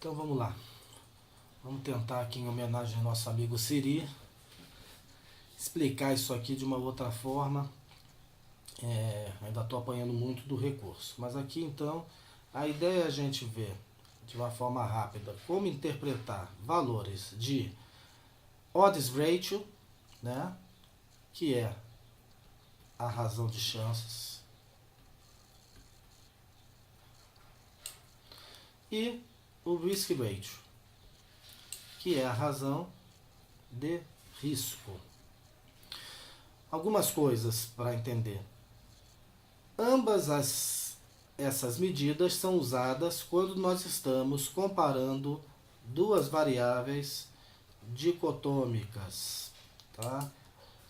Então vamos lá. Vamos tentar aqui, em homenagem ao nosso amigo Siri, explicar isso aqui de uma outra forma. Ainda estou apanhando muito do recurso. Mas aqui então, a ideia é a gente ver de uma forma rápida como interpretar valores de odds ratio, né, que é a razão de chances, e o risk ratio, que é a razão de risco. Algumas coisas para entender. Ambas essas medidas são usadas quando nós estamos comparando duas variáveis dicotômicas. Tá?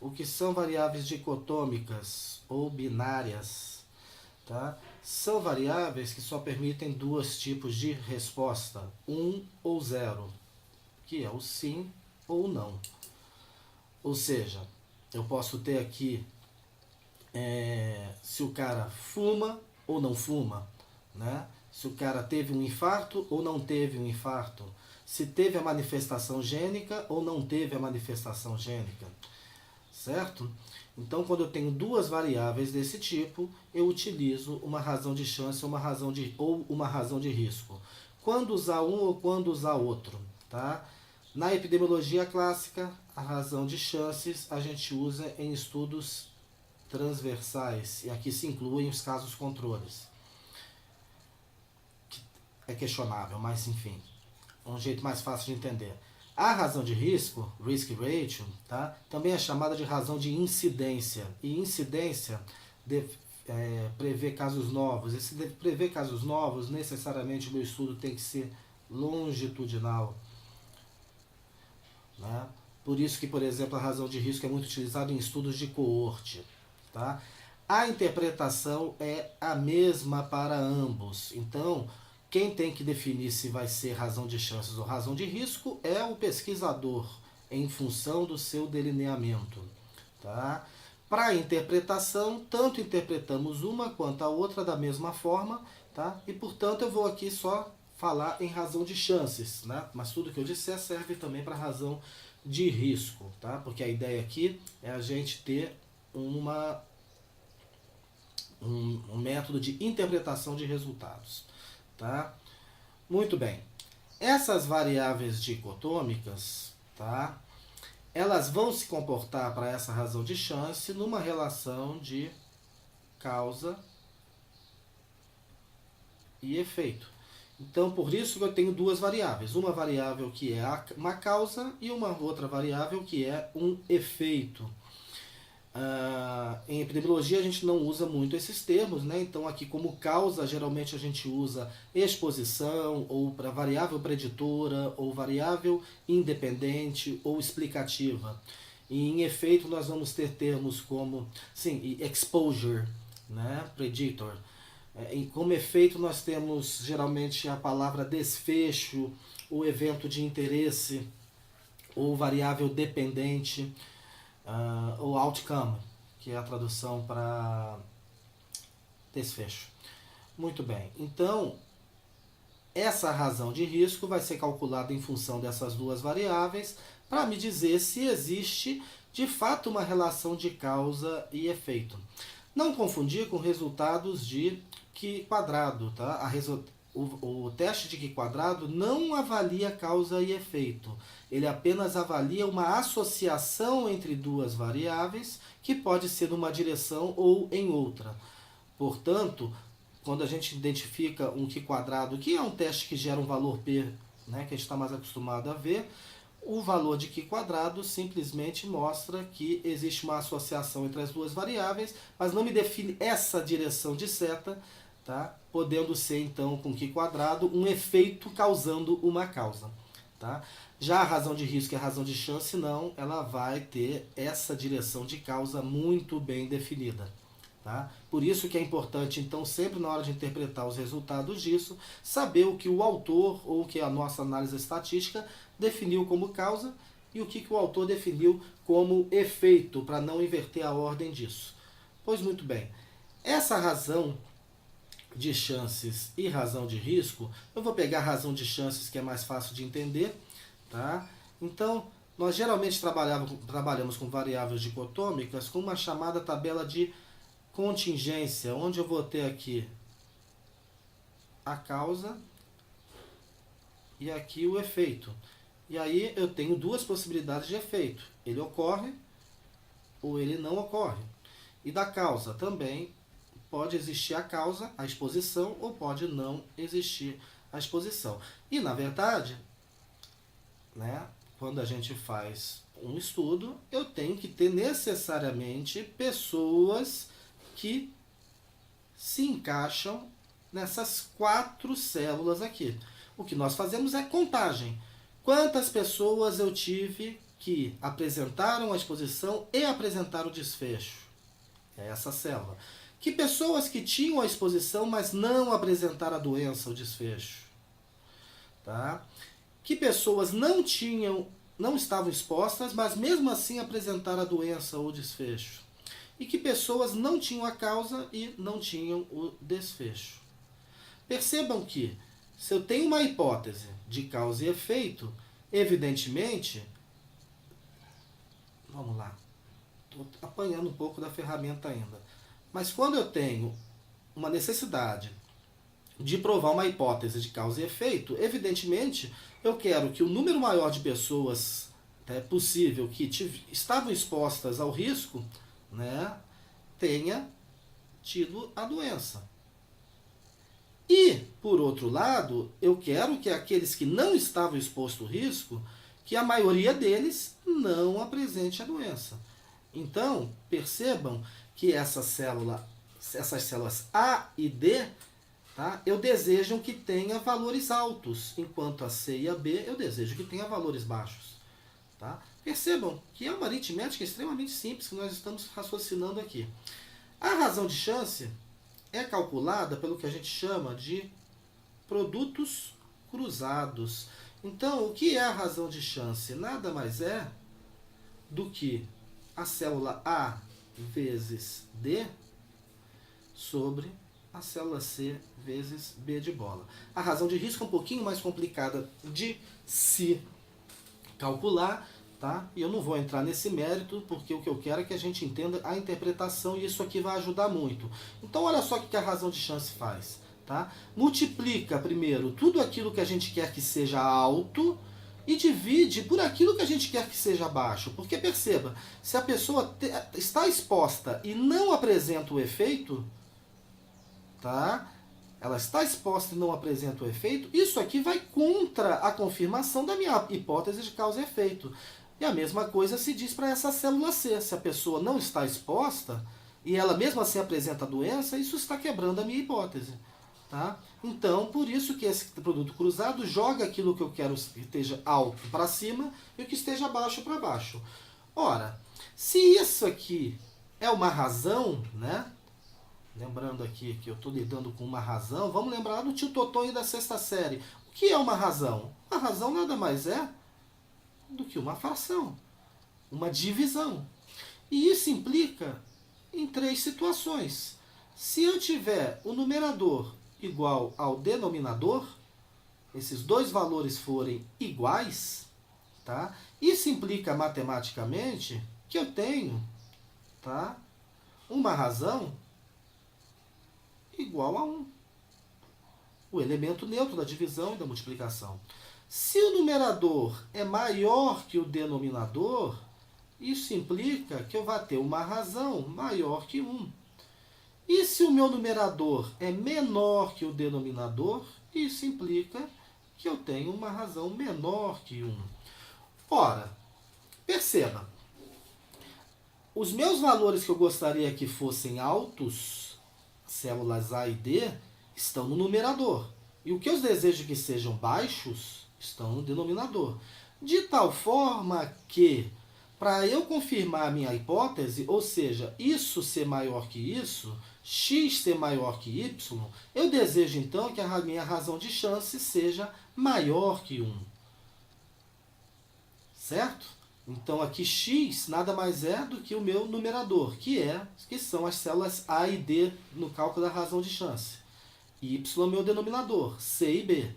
O que são variáveis dicotômicas ou binárias? Tá? São variáveis que só permitem dois tipos de resposta, 1 ou 0, que é o sim ou não. Ou seja, eu posso ter aqui se o cara fuma ou não fuma, né? Se o cara teve um infarto ou não teve um infarto, se teve a manifestação gênica ou não teve a manifestação gênica, certo? Então, quando eu tenho duas variáveis desse tipo, eu utilizo uma razão de chance ou uma razão de risco. Quando usar um ou quando usar outro, tá? Na epidemiologia clássica, a razão de chances a gente usa em estudos transversais, e aqui se incluem os casos controles. É questionável, mas enfim, é um jeito mais fácil de entender. A razão de risco, risk ratio, tá, também é chamada de razão de incidência. E incidência prevê casos novos. E se prever casos novos, necessariamente o meu estudo tem que ser longitudinal. Né? Por isso que, por exemplo, a razão de risco é muito utilizada em estudos de coorte. Tá? A interpretação é a mesma para ambos. Então, quem tem que definir se vai ser razão de chances ou razão de risco é o pesquisador, em função do seu delineamento. Tá? Para a interpretação, tanto interpretamos uma quanto a outra da mesma forma, tá? E, portanto, eu vou aqui só falar em razão de chances, né? Mas tudo que eu disser serve também para razão de risco, tá? Porque a ideia aqui é a gente ter um método de interpretação de resultados. Tá? Muito bem. Essas variáveis dicotômicas, tá? Elas vão se comportar para essa razão de chance numa relação de causa e efeito. Então, por isso que eu tenho duas variáveis. Uma variável que é uma causa e uma outra variável que é um efeito. Em epidemiologia a gente não usa muito esses termos, né? Então aqui como causa geralmente a gente usa exposição, ou para variável preditora, ou variável independente, ou explicativa. E em efeito nós vamos ter termos como exposure, né? Predictor. E como efeito nós temos geralmente a palavra desfecho, ou evento de interesse, ou variável dependente. Ou outcome, que é a tradução para desfecho. Muito bem, então essa razão de risco vai ser calculada em função dessas duas variáveis para me dizer se existe de fato uma relação de causa e efeito. Não confundir com resultados de Q quadrado, tá? O teste de Q quadrado não avalia causa e efeito. Ele apenas avalia uma associação entre duas variáveis que pode ser numa direção ou em outra. Portanto, quando a gente identifica um Q quadrado, que é um teste que gera um valor P, né, que a gente está mais acostumado a ver, o valor de Q quadrado simplesmente mostra que existe uma associação entre as duas variáveis, mas não me define essa direção de seta, tá? Podendo ser então com Q quadrado um efeito causando uma causa. Tá? Já a razão de risco e a razão de chance não, ela vai ter essa direção de causa muito bem definida. Tá? Por isso que é importante, então, sempre na hora de interpretar os resultados disso, saber o que o autor ou o que a nossa análise estatística definiu como causa e o que o autor definiu como efeito, para não inverter a ordem disso. Pois muito bem, essa razão de chances e razão de risco, eu vou pegar a razão de chances, que é mais fácil de entender, tá? Então, nós geralmente trabalhamos com variáveis dicotômicas com uma chamada tabela de contingência, onde eu vou ter aqui a causa e aqui o efeito. E aí eu tenho duas possibilidades de efeito. Ele ocorre ou ele não ocorre. E da causa também pode existir a causa, a exposição, ou pode não existir a exposição. E na verdade, né, quando a gente faz um estudo, eu tenho que ter necessariamente pessoas que se encaixam nessas 4 células aqui. O que nós fazemos é contagem. Quantas pessoas eu tive que apresentaram a exposição e apresentaram o desfecho? É essa célula. Que pessoas que tinham a exposição, mas não apresentaram a doença, o desfecho? Tá? Que pessoas não estavam expostas, mas mesmo assim apresentaram a doença ou o desfecho? E que pessoas não tinham a causa e não tinham o desfecho? Percebam que, se eu tenho uma hipótese de causa e efeito, evidentemente, vamos lá, estou apanhando um pouco da ferramenta ainda, mas quando eu tenho uma necessidade de provar uma hipótese de causa e efeito, evidentemente, eu quero que o número maior de pessoas possível que estavam expostas ao risco, né, tenha tido a doença. E, por outro lado, eu quero que aqueles que não estavam expostos ao risco, que a maioria deles não apresente a doença. Então, percebam que essas células A e D, tá, eu desejo que tenha valores altos, enquanto a C e a B eu desejo que tenha valores baixos. Tá? Percebam que é uma aritmética extremamente simples que nós estamos raciocinando aqui. A razão de chance é calculada pelo que a gente chama de produtos cruzados. Então, o que é a razão de chance? Nada mais é do que a célula A vezes D sobre a célula C vezes B de bola. A razão de risco é um pouquinho mais complicada de se calcular, tá? E eu não vou entrar nesse mérito, porque o que eu quero é que a gente entenda a interpretação e isso aqui vai ajudar muito. Então, olha só o que a razão de chance faz. Tá? Multiplica primeiro tudo aquilo que a gente quer que seja alto e divide por aquilo que a gente quer que seja baixo. Porque perceba, se a pessoa está exposta e não apresenta o efeito, tá? Ela está exposta e não apresenta o efeito, isso aqui vai contra a confirmação da minha hipótese de causa e efeito. E a mesma coisa se diz para essa célula C. Se a pessoa não está exposta e ela mesmo assim apresenta a doença, isso está quebrando a minha hipótese. Tá? Então, por isso que esse produto cruzado joga aquilo que eu quero que esteja alto para cima e o que esteja baixo para baixo. Ora, se isso aqui é uma razão, né? Lembrando aqui que eu estou lidando com uma razão, vamos lembrar do tio Totonho da 6ª série. O que é uma razão? Uma razão nada mais é do que uma fração, uma divisão. E isso implica em 3 situações. Se eu tiver o numerador igual ao denominador, esses 2 valores forem iguais, tá? Isso implica matematicamente que eu tenho, tá, uma razão igual a 1. O elemento neutro da divisão e da multiplicação. Se o numerador é maior que o denominador, isso implica que eu vou ter uma razão maior que 1. E se o meu numerador é menor que o denominador, isso implica que eu tenho uma razão menor que 1. Ora, perceba, os meus valores que eu gostaria que fossem altos, células A e D, estão no numerador. E o que eu desejo que sejam baixos, estão no denominador. De tal forma que, para eu confirmar a minha hipótese, ou seja, isso ser maior que isso, x ser maior que y, eu desejo então que a minha razão de chance seja maior que 1. Certo? Então aqui x nada mais é do que o meu numerador, que são as células A e D no cálculo da razão de chance. Y é o meu denominador, C e B.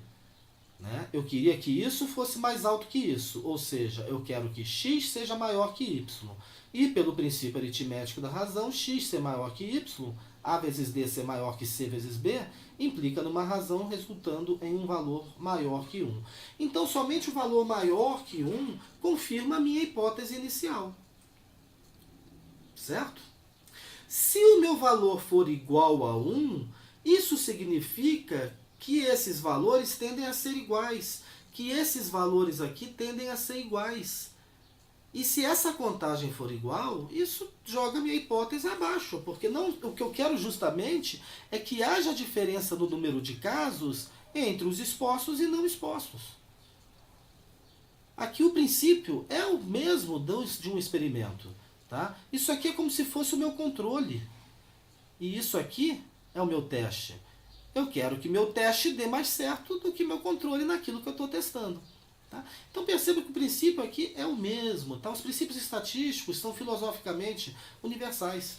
Né? Eu queria que isso fosse mais alto que isso, ou seja, eu quero que x seja maior que y. E pelo princípio aritmético da razão, x ser maior que y, A vezes D ser maior que C vezes B, implica numa razão resultando em um valor maior que 1. Então, somente o valor maior que 1 confirma a minha hipótese inicial. Certo? Se o meu valor for igual a 1, isso significa que esses valores tendem a ser iguais, que esses valores aqui tendem a ser iguais. E se essa contagem for igual, isso joga minha hipótese abaixo, porque não, o que eu quero justamente é que haja diferença no número de casos entre os expostos e não expostos. Aqui o princípio é o mesmo de um experimento. Tá? Isso aqui é como se fosse o meu controle. E isso aqui é o meu teste. Eu quero que meu teste dê mais certo do que meu controle naquilo que eu estou testando. Tá? Então perceba que o princípio aqui é o mesmo. Tá? Os princípios estatísticos são filosoficamente universais,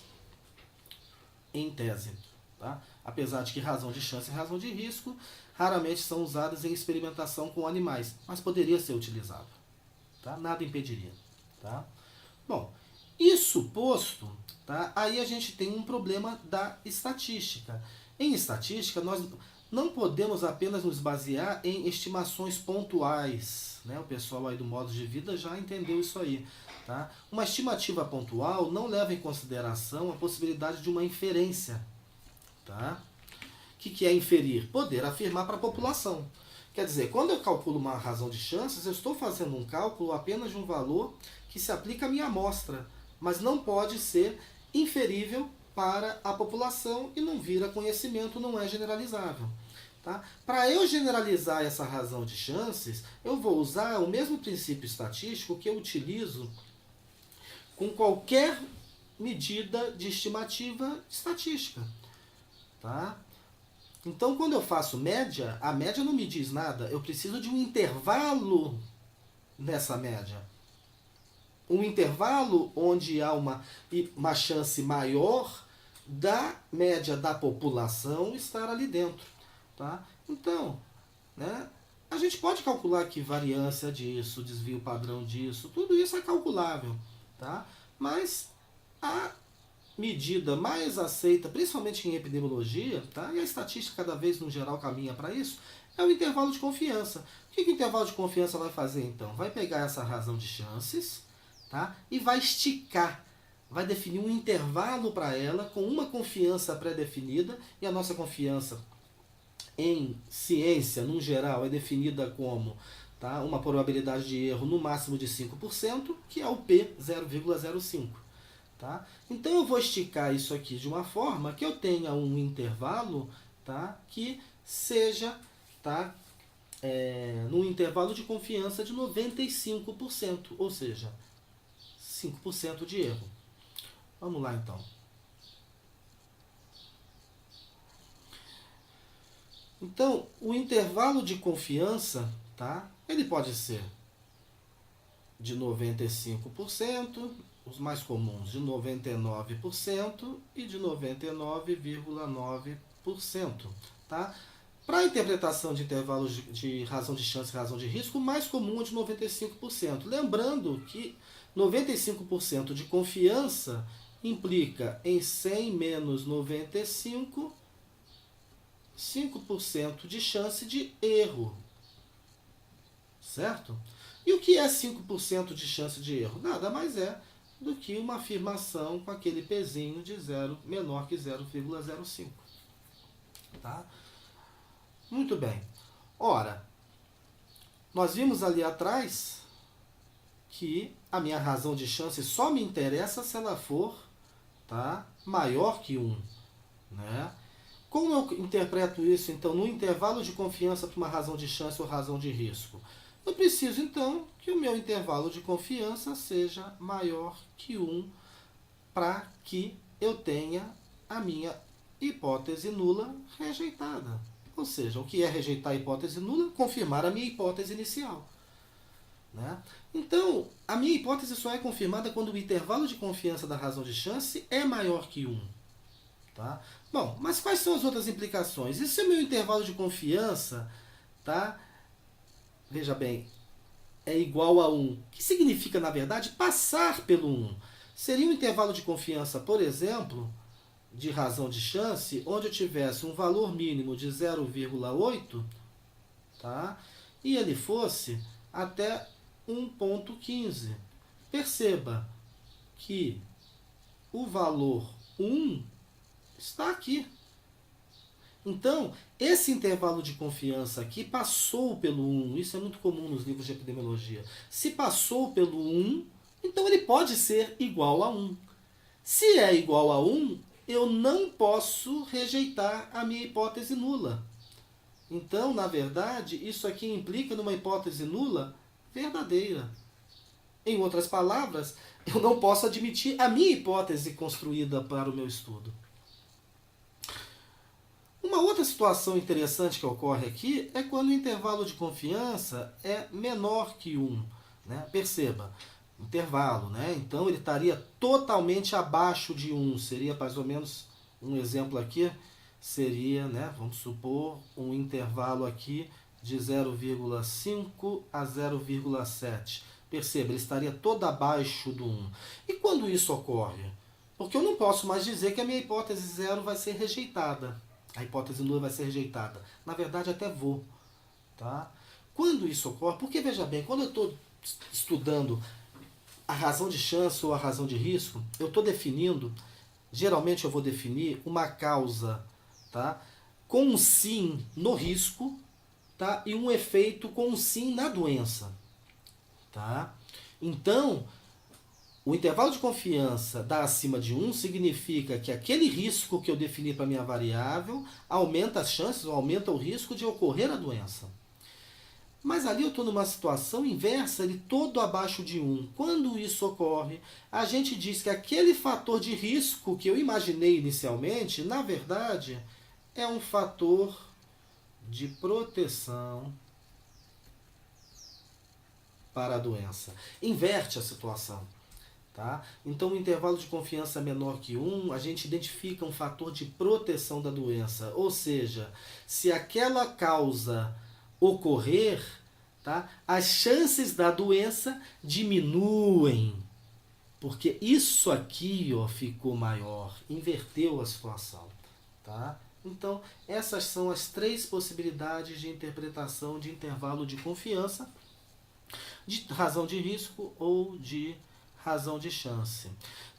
em tese. Tá? Apesar de que razão de chance e razão de risco raramente são usadas em experimentação com animais, mas poderia ser utilizado. Tá? Nada impediria. Tá? Bom, isso posto, tá? Aí a gente tem um problema da estatística. Em estatística, nós não podemos apenas nos basear em estimações pontuais. Né? O pessoal aí do modo de vida já entendeu isso aí. Tá? Uma estimativa pontual não leva em consideração a possibilidade de uma inferência. Tá? O que é inferir? Poder afirmar para a população. Quer dizer, quando eu calculo uma razão de chances, eu estou fazendo um cálculo apenas de um valor que se aplica à minha amostra, mas não pode ser inferível para a população e não vira conhecimento, não é generalizável. Tá? Para eu generalizar essa razão de chances, eu vou usar o mesmo princípio estatístico que eu utilizo com qualquer medida de estimativa estatística. Tá? Então, quando eu faço média, a média não me diz nada. Eu preciso de um intervalo nessa média. Um intervalo onde há uma chance maior da média da população estar ali dentro. Tá? Então, né, a gente pode calcular aqui variância disso, desvio padrão disso, tudo isso é calculável. Tá? Mas a medida mais aceita, principalmente em epidemiologia, tá? E a estatística cada vez no geral caminha para isso, é o intervalo de confiança. O que o intervalo de confiança vai fazer então? Vai pegar essa razão de chances, tá? E vai esticar, vai definir um intervalo para ela com uma confiança pré-definida, e a nossa confiança em ciência, no geral, é definida como, tá, uma probabilidade de erro no máximo de 5%, que é o P 0,05. Tá? Então eu vou esticar isso aqui de uma forma que eu tenha um intervalo, tá, que seja, tá, num intervalo de confiança de 95%, ou seja, 5% de erro. Vamos lá então. Então, o intervalo de confiança, tá, ele pode ser de 95%, os mais comuns de 99% e de 99,9%. Tá? Para a interpretação de intervalos de razão de chance e razão de risco, o mais comum é de 95%. Lembrando que 95% de confiança implica em 100 menos 95, 5% de chance de erro. Certo? E o que é 5% de chance de erro? Nada mais é do que uma afirmação com aquele pezinho de 0 menor que 0,05. Tá? Muito bem. Ora, nós vimos ali atrás que a minha razão de chance só me interessa se ela for, tá, maior que 1. Né? Como eu interpreto isso, então, no intervalo de confiança para uma razão de chance ou razão de risco? Eu preciso, então, que o meu intervalo de confiança seja maior que 1 para que eu tenha a minha hipótese nula rejeitada. Ou seja, o que é rejeitar a hipótese nula? Confirmar a minha hipótese inicial. Né? Então, a minha hipótese só é confirmada quando o intervalo de confiança da razão de chance é maior que 1. Tá? Bom, mas quais são as outras implicações? E se o meu intervalo de confiança, tá? Veja bem, é igual a 1, que significa, na verdade, passar pelo 1. Seria um intervalo de confiança, por exemplo, de razão de chance, onde eu tivesse um valor mínimo de 0,8, tá? E ele fosse até 1,15. Perceba que o valor 1 está aqui. Então, esse intervalo de confiança aqui passou pelo 1. Isso é muito comum nos livros de epidemiologia. Se passou pelo 1, então ele pode ser igual a 1. Se é igual a 1, eu não posso rejeitar a minha hipótese nula. Então, na verdade, isso aqui implica numa hipótese nula verdadeira. Em outras palavras, eu não posso admitir a minha hipótese construída para o meu estudo. Uma outra situação interessante que ocorre aqui é quando o intervalo de confiança é menor que 1. Né? Perceba, intervalo, né? Então ele estaria totalmente abaixo de 1. Seria mais ou menos, um exemplo aqui, seria, né, vamos supor, um intervalo aqui de 0,5 a 0,7. Perceba, ele estaria todo abaixo do 1. E quando isso ocorre? Porque eu não posso mais dizer que a minha hipótese zero vai ser rejeitada. A hipótese nula vai ser rejeitada. Na verdade, até vou. Tá? Quando isso ocorre, porque veja bem, quando eu estou estudando a razão de chance ou a razão de risco, eu estou definindo, geralmente eu vou definir uma causa, tá, com um sim no risco, tá, e um efeito com um sim na doença. Tá? Então, o intervalo de confiança dá acima de 1 significa que aquele risco que eu defini para a minha variável aumenta as chances, ou aumenta o risco de ocorrer a doença. Mas ali eu estou numa situação inversa, ele todo abaixo de 1. Quando isso ocorre, a gente diz que aquele fator de risco que eu imaginei inicialmente, na verdade, é um fator de proteção para a doença. Inverte a situação. Tá? Então, o intervalo de confiança menor que 1, a gente identifica um fator de proteção da doença. Ou seja, se aquela causa ocorrer, tá, as chances da doença diminuem. Porque isso aqui, ó, ficou maior, inverteu a situação. Tá? Então, essas são as 3 possibilidades de interpretação de intervalo de confiança, de razão de risco ou de razão de chance.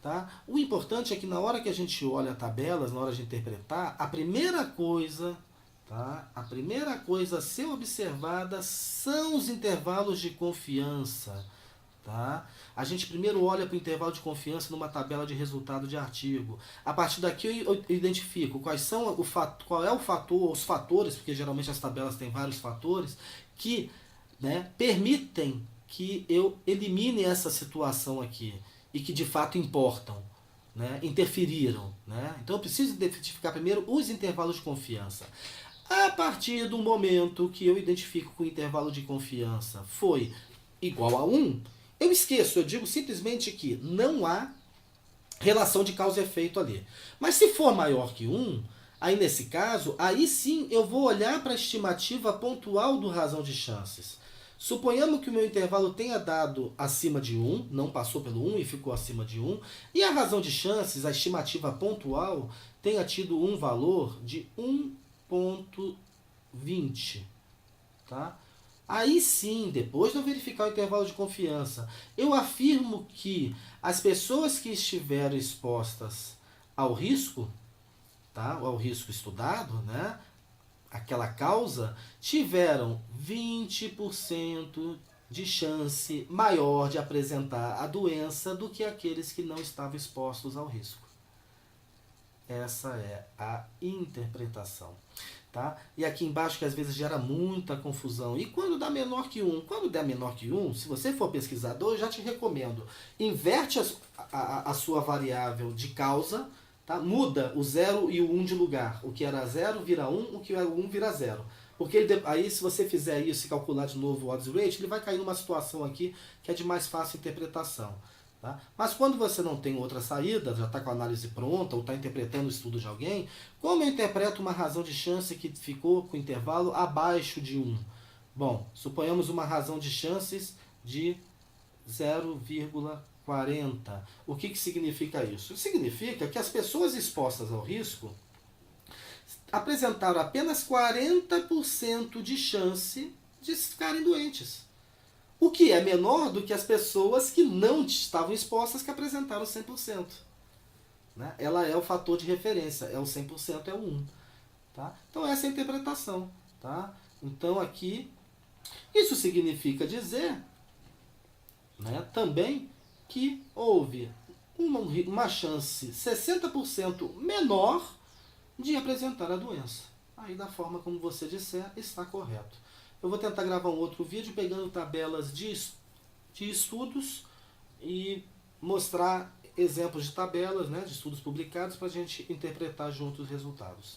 Tá? O importante é que na hora que a gente olha tabelas, na hora de interpretar, a primeira coisa, tá, a primeira coisa a ser observada são os intervalos de confiança. Tá? A gente primeiro olha para o intervalo de confiança numa tabela de resultado de artigo. A partir daqui eu identifico qual é o fator, os fatores, porque geralmente as tabelas têm vários fatores, que, né, permitem que eu elimine essa situação aqui e que de fato importam, né, interferiram. Né? Então eu preciso identificar primeiro os intervalos de confiança. A partir do momento que eu identifico que o intervalo de confiança foi igual a 1, eu esqueço, eu digo simplesmente que não há relação de causa e efeito ali. Mas se for maior que 1, aí nesse caso, aí sim eu vou olhar para a estimativa pontual do razão de chances. Suponhamos que o meu intervalo tenha dado acima de 1, não passou pelo 1 e ficou acima de 1, e a razão de chances, a estimativa pontual, tenha tido um valor de 1,20. Tá? Aí sim, depois de eu verificar o intervalo de confiança, eu afirmo que as pessoas que estiveram expostas ao risco, tá, ao risco estudado, né, aquela causa, tiveram 20% de chance maior de apresentar a doença do que aqueles que não estavam expostos ao risco. Essa é a interpretação. Tá? E aqui embaixo que às vezes gera muita confusão. E quando dá menor que 1? Quando der menor que 1, se você for pesquisador, eu já te recomendo. Inverte a sua variável de causa, tá? Muda o 0 e o 1 de lugar. O que era 0 vira 1, o que era 1 vira 0. Porque aí se você fizer isso e calcular de novo o odds rate, ele vai cair numa situação aqui que é de mais fácil interpretação. Tá? Mas quando você não tem outra saída, já está com a análise pronta ou está interpretando o estudo de alguém, como eu interpreto uma razão de chance que ficou com intervalo abaixo de 1? Bom, suponhamos uma razão de chances de 0,40. O que significa isso? Significa que as pessoas expostas ao risco apresentaram apenas 40% de chance de ficarem doentes. O que é menor do que as pessoas que não estavam expostas, que apresentaram 100%. Né? Ela é o fator de referência, é o 100%, é o 1. Tá? Então essa é a interpretação. Tá? Então aqui, isso significa dizer, né, também que houve uma chance 60% menor de apresentar a doença. Aí da forma como você disser, está correto. Eu vou tentar gravar um outro vídeo pegando tabelas de estudos e mostrar exemplos de tabelas, né, de estudos publicados para a gente interpretar juntos os resultados.